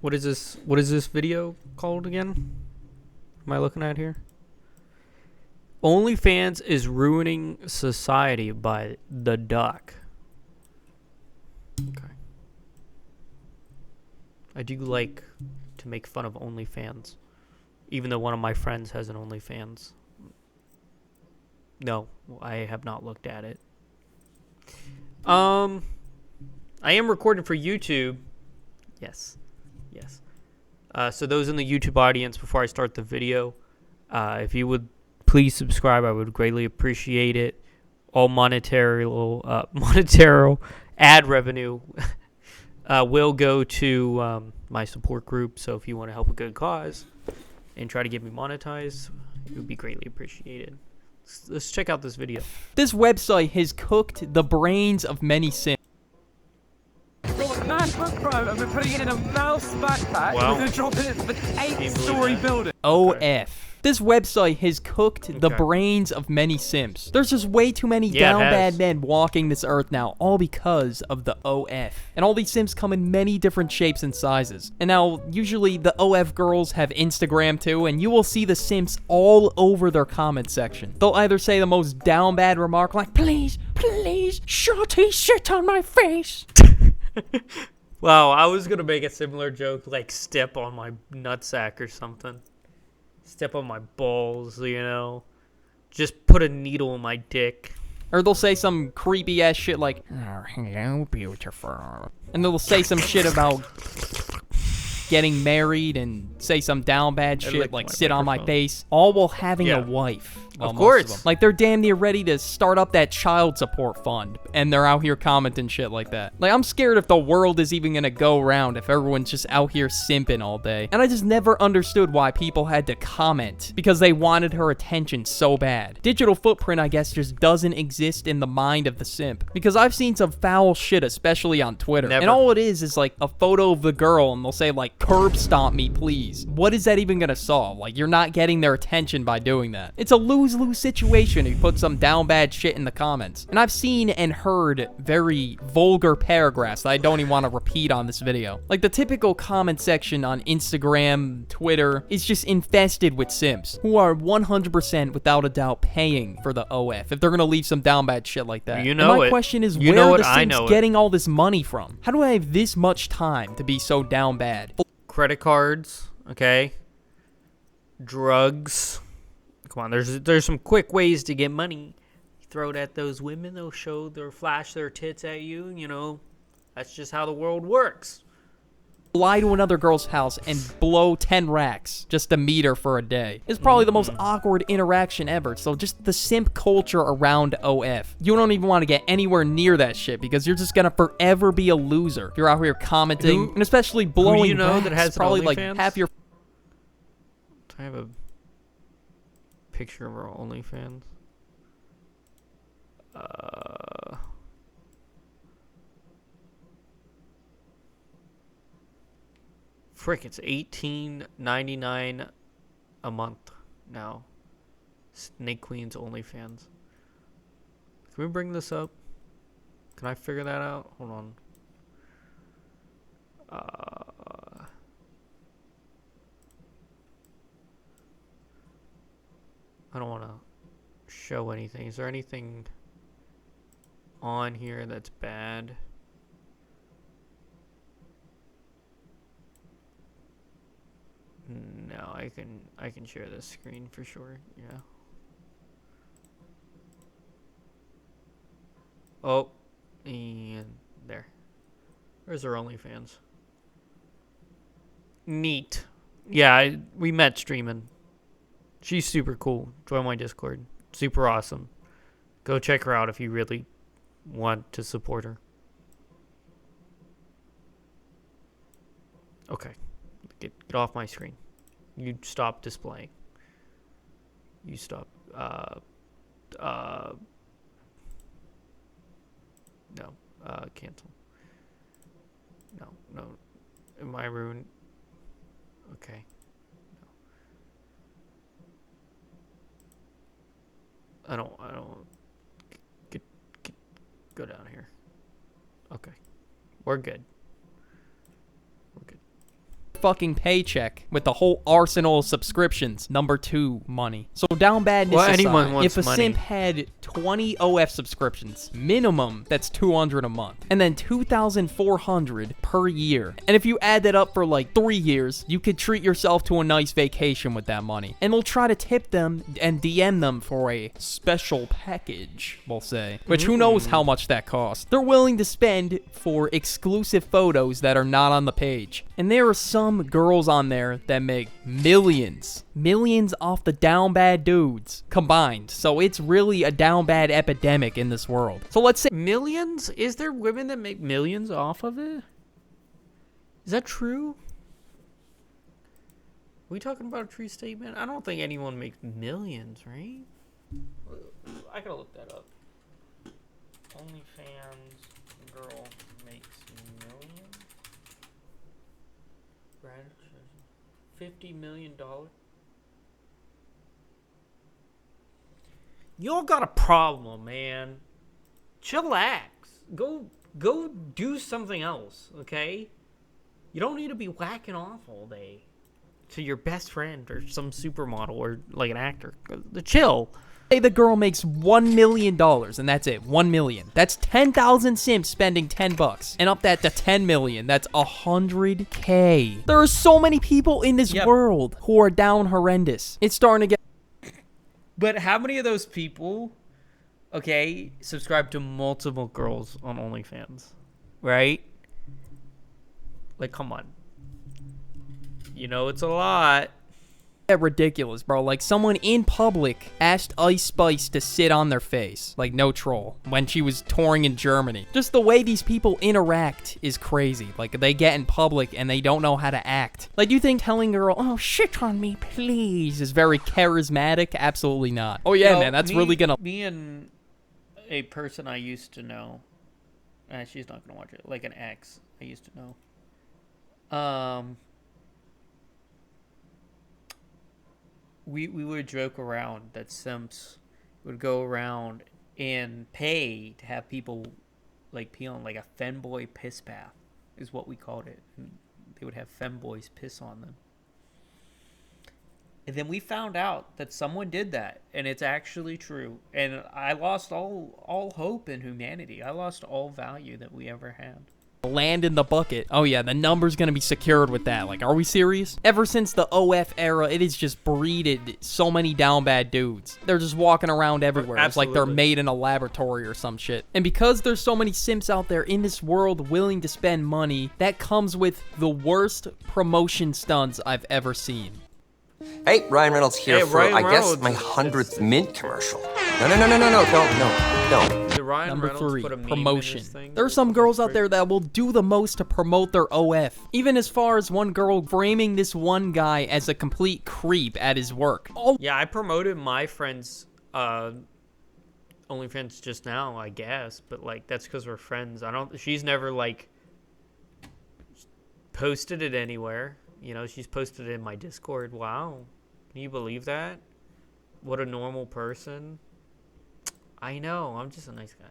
What is this? What is this video called again? Am I looking at here? OnlyFans is ruining society by the duck. Okay. I do like to make fun of OnlyFans, even though one of my friends has an OnlyFans. No, I have not looked at it. I am recording for YouTube. Yes. So those in the YouTube audience, before I start the video, if you would please subscribe, I would greatly appreciate it. All monetary ad revenue will go to my support group. So if you want to help a good cause and try to get me monetized, it would be greatly appreciated. Let's check out this video. This website has cooked the brains of many sims. I've been putting it in a mouse backpack. Wow. We're going to drop it into the 8-story building. OF. This website has cooked the brains of many sims. There's just way too many down bad men walking this earth now, all because of the OF. And all these sims come in many different shapes and sizes. And now, usually the OF girls have Instagram too, and you will see the sims all over their comment section. They'll either say the most down bad remark like, please, shorty, shit on my face. Wow, I was gonna make a similar joke, like step on my nutsack or something. Step on my balls, you know. Just put a needle in my dick. Or they'll say some creepy ass shit like, oh, hello, beautiful. And they'll say some shit about getting married and say some down bad shit like sit on my face, all while having a wife. Of course. Like they're damn near ready to start up that child support fund, and they're out here commenting shit like that. Like, I'm scared if the world is even gonna go around if everyone's just out here simping all day. And I just never understood why people had to comment, because they wanted her attention so bad. Digital footprint, I guess, just doesn't exist in the mind of the simp. Because I've seen some foul shit, especially on Twitter. Never. And all it is like a photo of the girl, and they'll say like, curb stomp me, please. What is that even gonna solve? Like, you're not getting their attention by doing that. It's a lose-lose situation if you put some down bad shit in the comments. And I've seen and heard very vulgar paragraphs that I don't even want to repeat on this video. Like, the typical comment section on Instagram, Twitter, is just infested with simps who are 100% without a doubt paying for the OF if they're gonna leave some down bad shit like that. You know, and my it. question is, You where know are it, the I simps know it. getting all this money from? How do I have this much time to be so down bad? Credit cards, okay? Drugs. Come on, there's some quick ways to get money. You throw it at those women, they'll flash their tits at you, you know. That's just how the world works. Fly to another girl's house and blow 10 racks just to meet her for a day. It's probably the most awkward interaction ever. So just the simp culture around OF. You don't even want to get anywhere near that shit because you're just gonna forever be a loser. If you're out here commenting and especially blowing who do you know racks, that has probably like OnlyFans? half your... Do I have a picture of our OnlyFans? Frick, it's $18.99 a month now. Snake Queen's OnlyFans. Can we bring this up? Can I figure that out? Hold on. I don't want to show anything. Is there anything on here that's bad? No, I can share this screen for sure. Yeah. Oh, and there. There's our OnlyFans. Neat. Yeah, we met streaming. She's super cool. Join my Discord. Super awesome. Go check her out if you really want to support her. Okay. Get off my screen. You stop displaying. You stop. No. Cancel. No. Am I ruined? Okay. I don't go down here. Okay. We're good. fucking paycheck with the whole arsenal of subscriptions. Number 2, money. So down badness Well, aside, anyone wants if a money. simp had 20 OF subscriptions, minimum, that's $200 a month. And then $2,400 per year. And if you add that up for like 3 years, you could treat yourself to a nice vacation with that money. And they'll try to tip them and DM them for a special package, we'll say. Which who knows how much that costs. They're willing to spend for exclusive photos that are not on the page. And there are some girls on there that make millions. Millions off the down bad dudes combined. So it's really a down bad epidemic in this world. So let's say Millions? Is there women that make millions off of it? Is that true? Are we talking about a true statement? I don't think anyone makes millions, right? I gotta look that up. OnlyFans girl makes millions? $50 million? Y'all got a problem, man. Chillax. Go do something else, okay? You don't need to be whacking off all day to your best friend or some supermodel or like an actor. Chill. the girl makes $1 million and that's it. 1 million. That's 10,000 simps spending $10. And up that to 10 million. That's 100K. There are so many people in this world who are down horrendous. It's starting to get. But how many of those people, okay, subscribe to multiple girls on OnlyFans, right? Like, come on. You know, it's a lot. Ridiculous, bro. Like, someone in public asked Ice Spice to sit on their face. Like, no troll. When she was touring in Germany. Just the way these people interact is crazy. Like, they get in public and they don't know how to act. Like, you think telling a girl, oh, shit on me, please, is very charismatic? Absolutely not. Oh, yeah, man, that's really gonna... Me and a person I used to know, she's not gonna watch it, like an ex I used to know. We would joke around that simps would go around and pay to have people like pee on like a femboy piss bath is what we called it. And they would have femboys piss on them. And then we found out that someone did that, and it's actually true. And I lost all hope in humanity. I lost all value that we ever had. Land in the bucket. Oh yeah, the number's gonna be secured with that. Like, are we serious? Ever since the OF era, it has just breeded so many down bad dudes. They're just walking around everywhere. It's like they're made in a laboratory or some shit. And because there's so many simps out there in this world willing to spend money, that comes with the worst promotion stunts I've ever seen. Hey, Ryan Reynolds here for, Ryan I guess, Reynolds my is 100th Mint commercial. No. Did Ryan Number Reynolds 3, put a meme promotion. in this thing? There are some girls out there that will do the most to promote their OF. Even as far as one girl framing this one guy as a complete creep at his work. Oh, Yeah, I promoted my friend's OnlyFans just now, I guess, but like that's because we're friends. She's never like posted it anywhere. You know, she's posted it in my Discord. Wow, can you believe that? What a normal person. I know, I'm just a nice guy.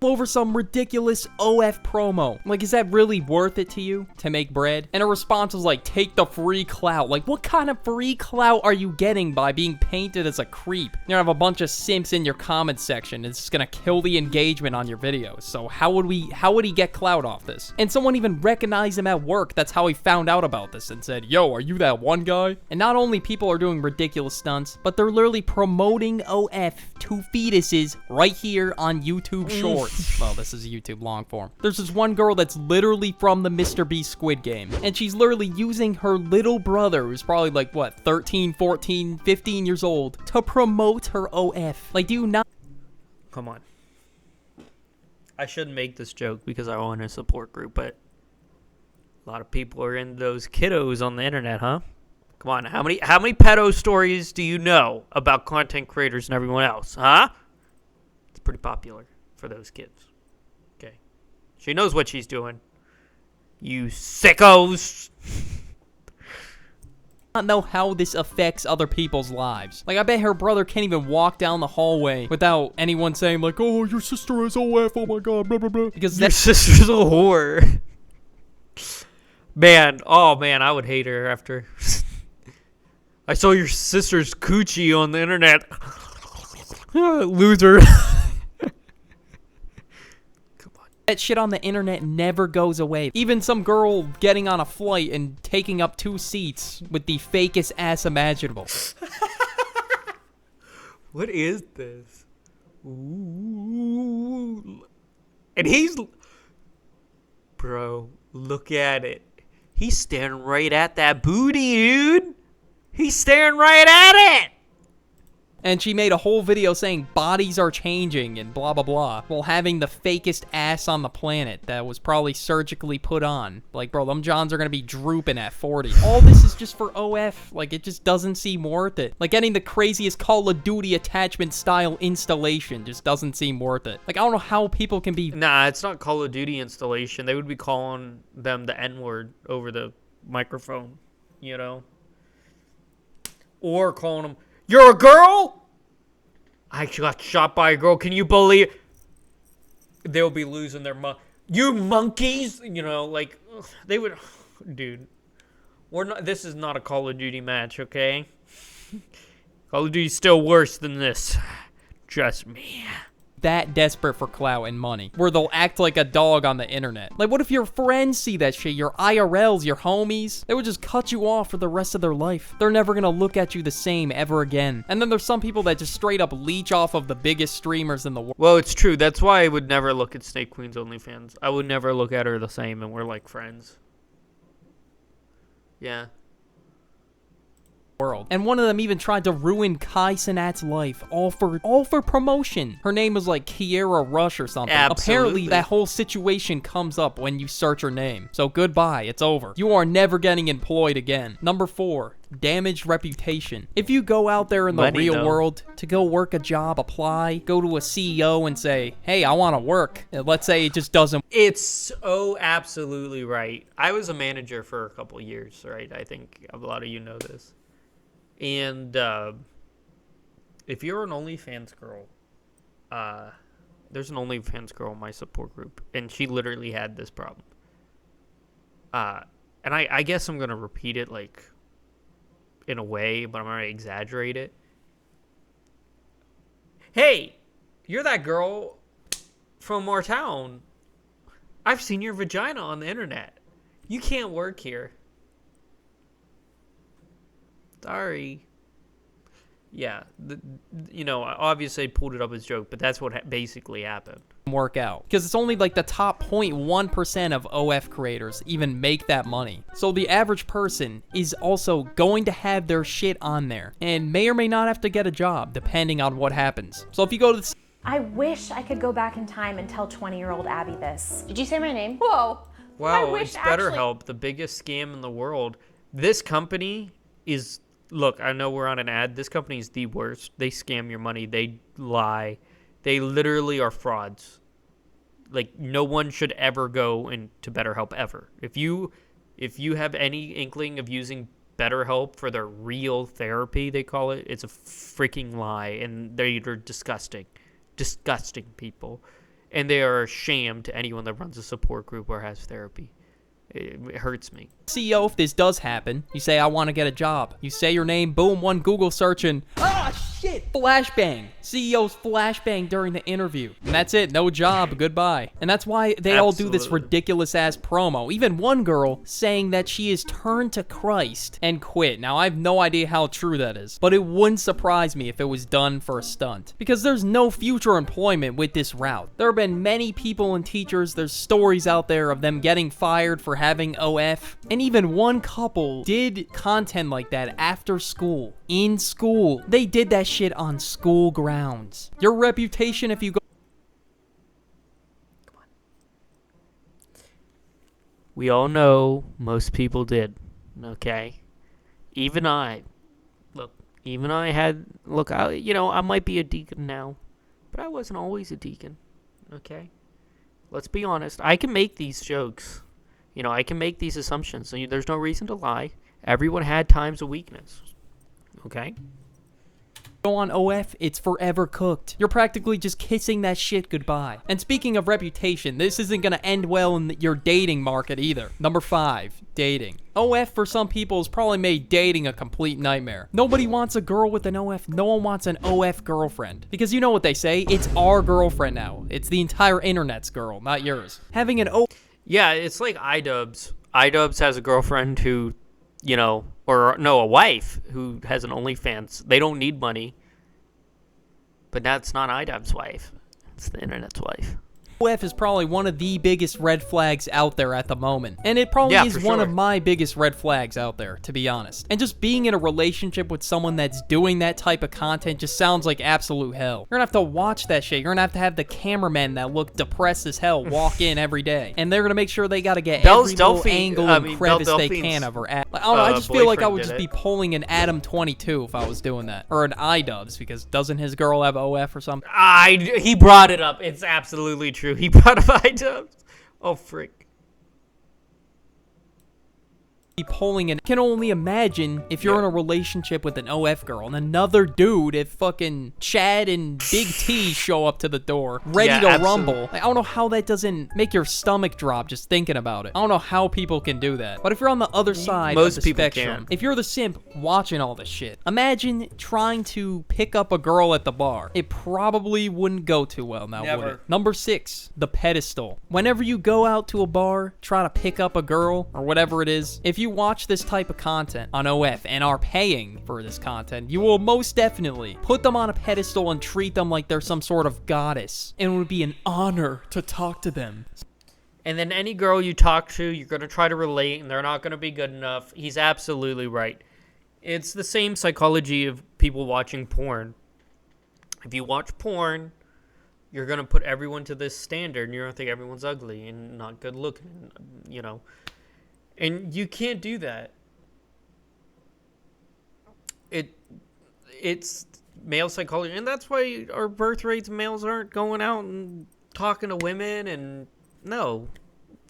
over some ridiculous OF promo. Like, is that really worth it to you to make bread? And a response was like, take the free clout. Like, what kind of free clout are you getting by being painted as a creep? You're gonna have a bunch of simps in your comment section. It's gonna kill the engagement on your videos. So how would he get clout off this? And someone even recognized him at work. That's how he found out about this and said, yo, are you that one guy? And not only people are doing ridiculous stunts, but they're literally promoting OF to fetuses right here on YouTube Shorts. Well, this is YouTube long form. There's this one girl that's literally from the Mr. Beast Squid Game, and she's literally using her little brother, who's probably like, what, 13, 14, 15 years old, to promote her OF. Like, do you not? Come on. I shouldn't make this joke because I own a support group, but a lot of people are in those kiddos on the internet, huh? Come on, how many pedo stories do you know about content creators and everyone else, huh? It's pretty popular for those kids. Okay. She knows what she's doing. You sickos. Not know how this affects other people's lives. Like, I bet her brother can't even walk down the hallway without anyone saying, like, oh, your sister has OF, oh my god, blah, blah, blah. Because Your that sister's a whore. Man, oh man, I would hate her after. I saw your sister's coochie on the internet. Loser. That shit on the internet never goes away. Even some girl getting on a flight and taking up 2 seats with the fakest ass imaginable. What is this? Ooh. And he's... Bro, look at it. He's staring right at that booty, dude. He's staring right at it. And she made a whole video saying bodies are changing and blah, blah, blah, while having the fakest ass on the planet that was probably surgically put on. Like, bro, them Johns are going to be drooping at 40. All this is just for OF. Like, it just doesn't seem worth it. Like, getting the craziest Call of Duty attachment style installation just doesn't seem worth it. Like, I don't know how people can be... Nah, it's not Call of Duty installation. They would be calling them the N-word over the microphone, you know? Or calling them... You're a girl? I got shot by a girl. Can you believe? They'll be losing their you monkeys. You know, like, they would... Dude. We're not... This is not a Call of Duty match, okay? Call of Duty's still worse than this. Trust me. That desperate for clout and money, where they'll act like a dog on the internet. Like, what if your friends see that shit, your IRLs, your homies? They would just cut you off for the rest of their life. They're never gonna look at you the same ever again. And then there's some people that just straight up leech off of the biggest streamers in the world. Well, it's true. That's why I would never look at Snake Queen's OnlyFans. I would never look at her the same, and we're like friends. Yeah. World. And one of them even tried to ruin Kai Cenat's life, all for promotion. Her name was like Kiera Rush or something. Absolutely. Apparently, that whole situation comes up when you search her name. So goodbye, it's over. You are never getting employed again. Number 4, damaged reputation. If you go out there in the real world to go work a job, apply, go to a CEO and say, hey, I want to work. And let's say it just doesn't. It's so absolutely right. I was a manager for a couple years, right? I think a lot of you know this. And if you're an OnlyFans girl, there's an OnlyFans girl in my support group, and she literally had this problem. And I guess I'm going to repeat it, like, in a way, but I'm going to exaggerate it. Hey, you're that girl from our town. I've seen your vagina on the internet. You can't work here. Sorry. Yeah, you know, obviously I pulled it up as a joke, but that's what basically happened. Work out. Because it's only like the top 0.1% of OF creators even make that money. So the average person is also going to have their shit on there and may or may not have to get a job depending on what happens. So if you go to the... I wish I could go back in time and tell 20-year-old Abby this. Did you say my name? Whoa. Wow, it's BetterHelp, the biggest scam in the world. This company is... Look, I know we're on an ad. This company is the worst. They scam your money. They lie. They literally are frauds. Like, no one should ever go into BetterHelp ever. If you have any inkling of using BetterHelp for their real therapy, they call it, it's a freaking lie. And they're disgusting. Disgusting people. And they are a shame to anyone that runs a support group or has therapy. It hurts me. CEO, if this does happen, you say, I want to get a job. You say your name, boom, one Google search, and shit, flashbang. CEO's flashbang during the interview. And that's it, no job, goodbye. And that's why they all do this ridiculous-ass promo. Even one girl saying that she is turned to Christ and quit. Now, I have no idea how true that is, but it wouldn't surprise me if it was done for a stunt. Because there's no future employment with this route. There have been many people and teachers, there's stories out there of them getting fired for having OF. And even one couple did content like that after school. In school. They did that shit on school grounds. Your reputation if you go... Come on. We all know most people did. Okay? Even I. Look, even I had... Look, I might be a deacon now. But I wasn't always a deacon. Okay? Let's be honest. I can make these jokes. You know, I can make these assumptions. So there's no reason to lie. Everyone had times of weakness. Okay? go on OF, it's forever cooked. You're practically just kissing that shit goodbye. And speaking of reputation, this isn't gonna end well in your dating market either. Number 5, dating. OF for some people has probably made dating a complete nightmare. Nobody wants a girl with an OF. No one wants an OF girlfriend. Because you know what they say, it's our girlfriend now. It's the entire internet's girl, not yours. Having an O... Yeah, it's like iDubbbz. iDubbbz has a girlfriend who, you know, or no, a wife who has an OnlyFans. They don't need money. But that's not iDubbbz's wife. It's the internet's wife. OF is probably one of the biggest red flags out there at the moment. And it probably is one of my biggest red flags out there, to be honest. And just being in a relationship with someone that's doing that type of content just sounds like absolute hell. You're gonna have to watch that shit. You're gonna have the cameramen that look depressed as hell walk in every day. And they're gonna make sure they gotta get every little angle and crevice they can of her ass. Like, I don't know, I just feel like I would just be pulling an Adam 22 if I was doing that. Or an iDubbbz, because doesn't his girl have OF or something? He brought it up. It's absolutely true. He brought up iDubbbz. Oh, frick. Pulling and can only imagine if you're in a relationship with an OF girl and another dude, if fucking Chad and Big T show up to the door ready to rumble. Like, I don't know how that doesn't make your stomach drop just thinking about it. I don't know how people can do that. But if you're on the other side of the spectrum, if you're the simp watching all this shit, imagine trying to pick up a girl at the bar. It probably wouldn't go too well now, would it? Number 6, the pedestal. Whenever you go out to a bar, try to pick up a girl or whatever it is, if you watch this type of content on OF and are paying for this content, you will most definitely put them on a pedestal and treat them like they're some sort of goddess. And it would be an honor to talk to them. And then any girl you talk to, you're going to try to relate, and they're not going to be good enough. He's absolutely right. It's the same psychology of people watching porn. If you watch porn, you're going to put everyone to this standard, and you're going to think everyone's ugly and not good looking, you know. And you can't do that. It's male psychology, and that's why our birth rates, males aren't going out and talking to women, and no.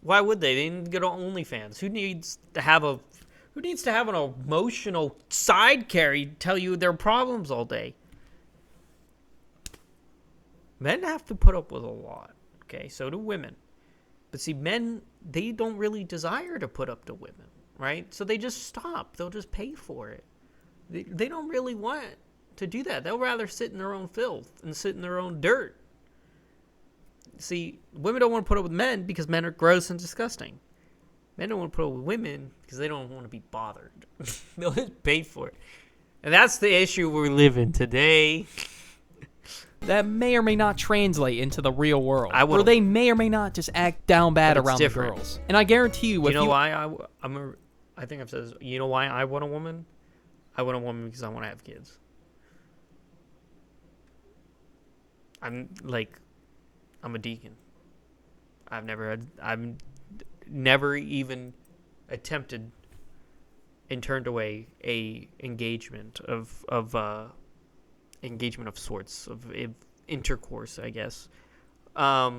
Why would they? They need to go to OnlyFans. Who needs to have an emotional side carry tell you their problems all day? Men have to put up with a lot, okay? So do women. But see, men, they don't really desire to put up to women, right? So they just stop. They'll just pay for it. They don't really want to do that. They'll rather sit in their own filth and sit in their own dirt. See, women don't want to put up with men because men are gross and disgusting. Men don't want to put up with women because they don't want to be bothered. They'll just pay for it. And that's the issue we live in today. That may or may not translate into the real world. Or they may or may not just act down bad around the girls. And I guarantee you, you know why I think I've said this. You know why I want a woman? I want a woman because I want to have kids. I'm a deacon. I've never even attempted and turned away a engagement of sorts, of intercourse, I guess. Yeah,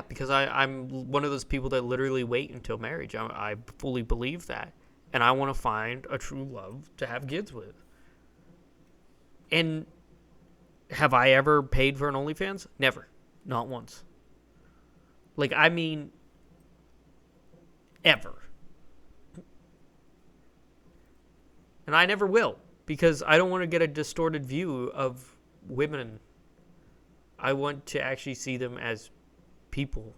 because I'm one of those people that literally wait until marriage. I fully believe that. And I want to find a true love to have kids with. And have I ever paid for an OnlyFans? Never. Not once. Like, I mean, ever. And I never will. Because I don't want to get a distorted view of women. I want to actually see them as people.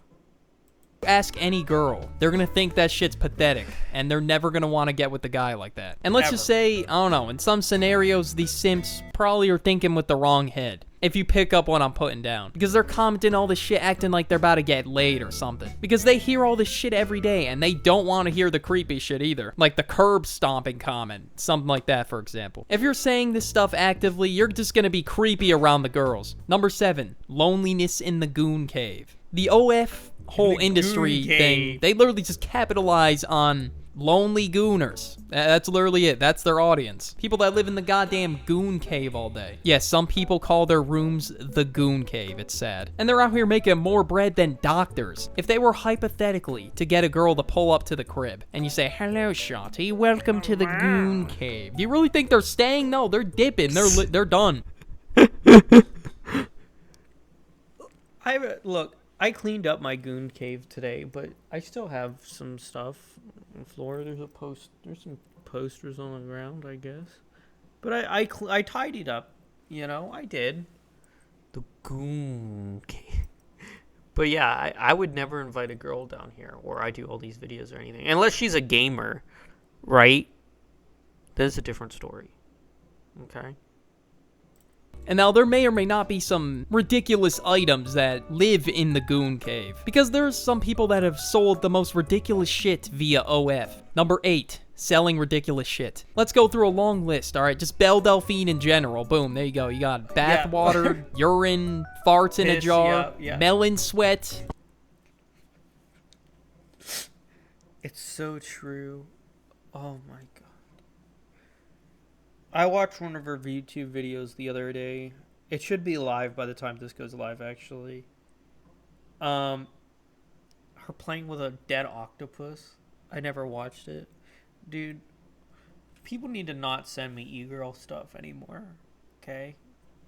Ask any girl. They're going to think that shit's pathetic. And they're never going to want to get with a guy like that. And let's just say, I don't know, in some scenarios, these simps probably are thinking with the wrong head. If you pick up what I'm putting down. Because they're commenting all this shit acting like they're about to get laid or something. Because they hear all this shit every day and they don't want to hear the creepy shit either. Like the curb stomping comment. Something like that, for example. If you're saying this stuff actively, you're just going to be creepy around the girls. Number 7, loneliness in the goon cave. The OF whole industry thing, they literally just capitalize on Lonely gooners. That's literally it. That's their audience. People that live in the goddamn goon cave all day. Yes, some people call their rooms the goon cave. It's sad. And they're out here making more bread than doctors. If they were hypothetically to get a girl to pull up to the crib and you say, "Hello, Shotty, welcome to the goon cave." Do you really think they're staying? No, they're dipping. They're done. Look, I cleaned up my goon cave today, but I still have some stuff on the floor. There's some posters on the ground, I guess. But I tidied up, you know, I did. The goon cave. But yeah, I would never invite a girl down here or I do all these videos or anything. Unless she's a gamer, right? That's a different story. Okay? And now there may or may not be some ridiculous items that live in the goon cave, because there's some people that have sold the most ridiculous shit via OF. Number 8, selling ridiculous shit. Let's go through a long list, alright? Just Belle Delphine in general. Boom, there you go. You got bath water, urine, farts in a jar, melon sweat. It's so true. Oh my god. I watched one of her YouTube videos the other day. It should be live by the time this goes live, actually. Her playing with a dead octopus. I never watched it. Dude, people need to not send me e-girl stuff anymore. Okay?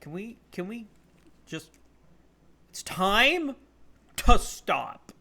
Can we just... It's time to stop.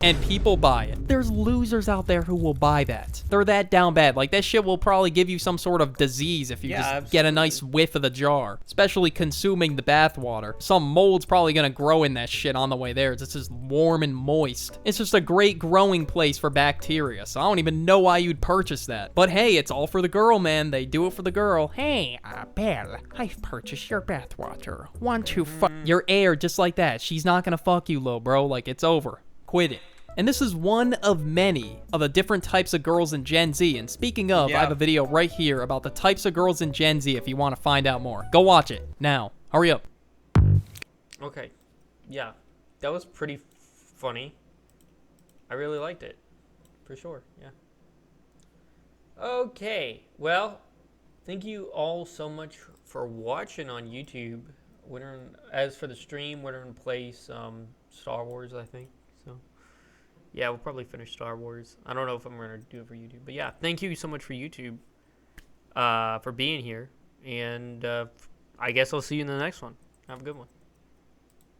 And people buy it. There's losers out there who will buy that. They're that down bad. Like, that shit will probably give you some sort of disease if you get a nice whiff of the jar. Especially consuming the bath water. Some mold's probably gonna grow in that shit on the way there. It's just warm and moist. It's just a great growing place for bacteria. So I don't even know why you'd purchase that. But hey, it's all for the girl, man. They do it for the girl. Hey, Belle, I've purchased your bath water. Want to fuck your air just like that. She's not gonna fuck you, little bro. Like, it's over. Quit it. And this is one of many of the different types of girls in Gen Z. And speaking of, I have a video right here about the types of girls in Gen Z if you want to find out more. Go watch it. Now. Hurry up. Okay. Yeah. That was pretty funny. I really liked it. For sure. Yeah. Okay. Well, thank you all so much for watching on YouTube. As for the stream, we're going to play some Star Wars, I think. So, yeah, we'll probably finish Star Wars. I don't know if I'm going to do it for YouTube. But, yeah, thank you so much for YouTube for being here. And I guess I'll see you in the next one. Have a good one.